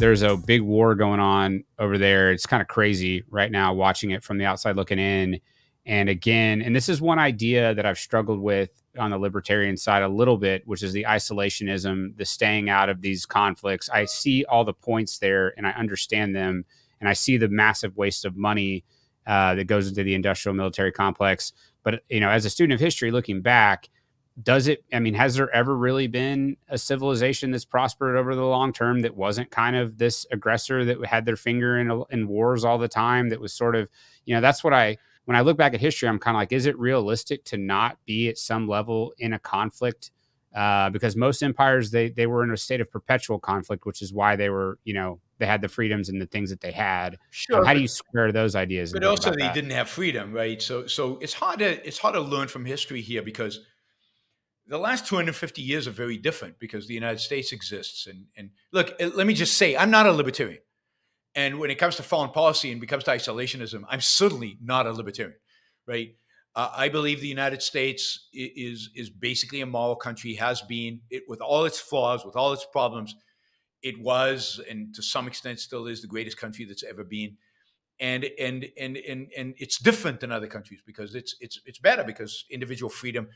there's a big war going on over there. It's kind of crazy right now watching it from the outside looking in. And again, and this is one idea that I've struggled with on the libertarian side a little bit, which is the isolationism, the staying out of these conflicts. I see all the points there and I understand them. And I see the massive waste of money that goes into the industrial military complex. But, as a student of history looking back, has there ever really been a civilization that's prospered over the long term that wasn't kind of this aggressor that had their finger in wars all the time? That was sort of, that's when I look back at history, I'm kind of like, is it realistic to not be at some level in a conflict? Because most empires, they were in a state of perpetual conflict, which is why they were, they had the freedoms and the things that they had. Sure. How do you square those ideas? But also they didn't have freedom, right? So it's hard to learn from history here, because the last 250 years are very different, because the United States exists. And look, let me just say, I'm not a libertarian. And when it comes to foreign policy and becomes to isolationism, I'm certainly not a libertarian, right? I believe the United States is basically a moral country, has been, with all its flaws, with all its problems. It was, and to some extent still is, the greatest country that's ever been. And it's different than other countries because it's better, because individual freedom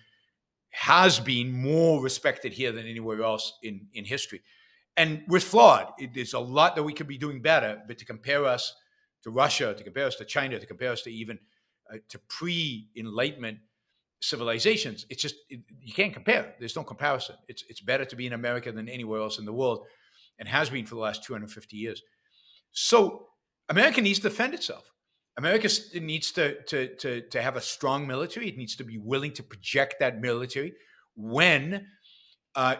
has been more respected here than anywhere else in history. And we're flawed. There's a lot that we could be doing better, but to compare us to Russia, to compare us to China, to compare us to even to pre-Enlightenment civilizations, it's just, you can't compare. There's no comparison. It's better to be in America than anywhere else in the world, and has been for the last 250 years. So America needs to defend itself. America needs to have a strong military. It needs to be willing to project that military when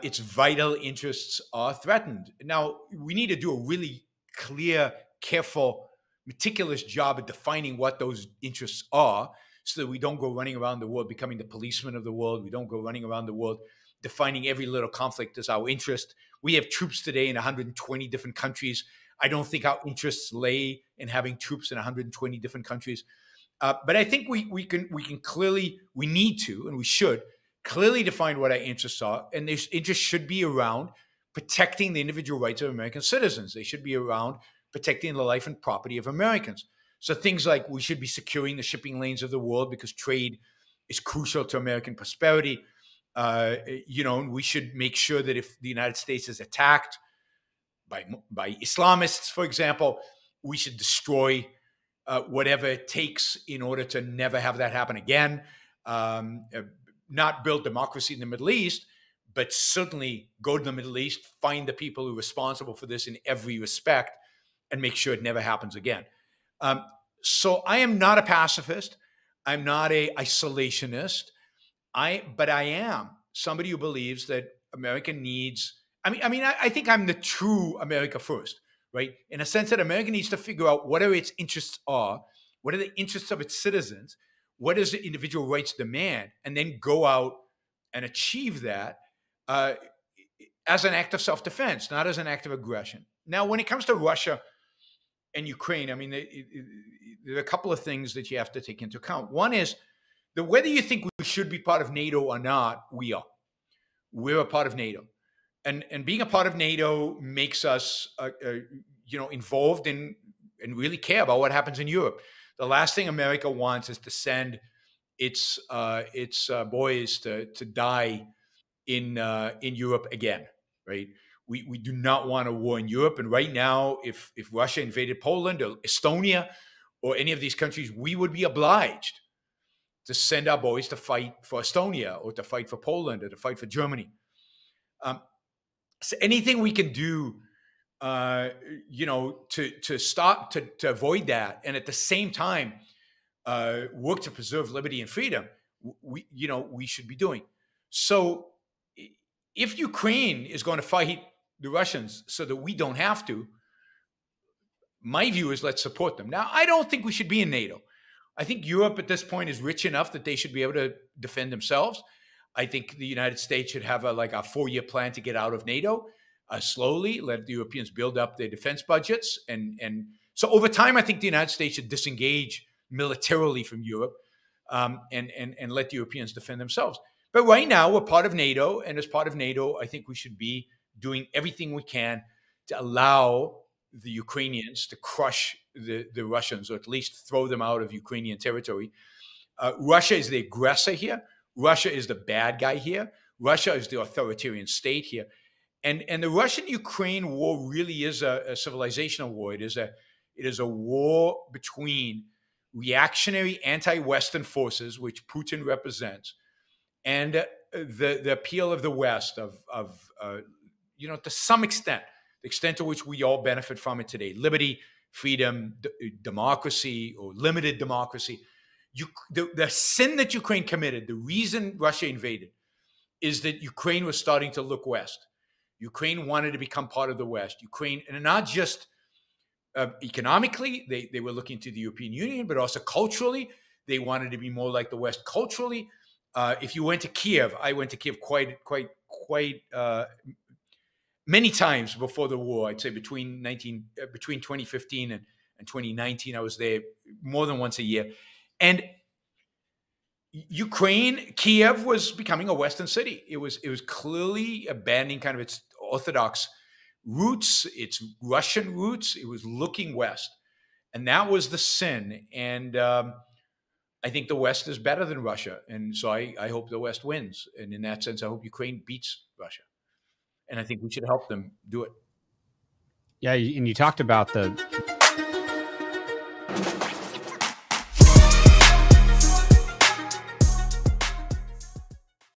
its vital interests are threatened. Now, we need to do a really clear, careful, meticulous job at defining what those interests are, so that we don't go running around the world becoming the policeman of the world. We don't go running around the world defining every little conflict as our interest. We have troops today in 120 different countries. I don't think our interests lay in having troops in 120 different countries. But I think we can clearly, we need to, and we should clearly define what our interests are. And those interests should be around protecting the individual rights of American citizens. They should be around protecting the life and property of Americans. So things like, we should be securing the shipping lanes of the world, because trade is crucial to American prosperity. We should make sure that if the United States is attacked by Islamists, for example, we should destroy whatever it takes in order to never have that happen again. Not build democracy in the Middle East, but certainly go to the Middle East, find the people who are responsible for this in every respect, and make sure it never happens again. So I am not a pacifist. I'm not an isolationist. But I am somebody who believes that America needs, I think I'm the true America first, right? In a sense that America needs to figure out what its interests are, what are the interests of its citizens, what does the individual rights demand, and then go out and achieve that as an act of self-defense, not as an act of aggression. Now, when it comes to Russia and Ukraine, there are a couple of things that you have to take into account. One is that whether you think we should be part of NATO or not, we are. We're a part of NATO. And being a part of NATO makes us, involved in and really care about what happens in Europe. The last thing America wants is to send its boys to die in Europe again, right? We do not want a war in Europe. And right now, if Russia invaded Poland or Estonia or any of these countries, we would be obliged to send our boys to fight for Estonia or to fight for Poland or to fight for Germany. So anything we can do, to stop, to avoid that, and at the same time work to preserve liberty and freedom, we should be doing. So if Ukraine is going to fight the Russians so that we don't have to, my view is let's support them. Now, I don't think we should be in NATO. I think Europe at this point is rich enough that they should be able to defend themselves. I think the United States should have a 4-year plan to get out of NATO slowly, let the Europeans build up their defense budgets. And so over time, I think the United States should disengage militarily from Europe and let the Europeans defend themselves. But right now, we're part of NATO. And as part of NATO, I think we should be doing everything we can to allow the Ukrainians, to crush the Russians, or at least throw them out of Ukrainian territory. Russia is the aggressor here. Russia is the bad guy here. Russia is the authoritarian state here. And the Russian-Ukraine war really is a civilizational war. It is a war between reactionary anti-Western forces, which Putin represents, and the appeal of the West, to some extent, the extent to which we all benefit from it today: liberty, freedom, democracy, or limited democracy. The sin that Ukraine committed, the reason Russia invaded, is that Ukraine was starting to look west. Ukraine wanted to become part of the West. Ukraine, and not just economically, they were looking to the European Union, but also culturally, they wanted to be more like the West culturally. If you went to Kiev, I went to Kiev quite many times before the war. I'd say between 2015 and 2019, I was there more than once a year. And Kiev was becoming a Western city. It was clearly abandoning kind of its Orthodox roots, its Russian roots. It was looking west, and that was the sin. And I think the West is better than Russia, and so I hope the West wins. And in that sense, I hope Ukraine beats Russia, and I think we should help them do it. Yeah, and you talked about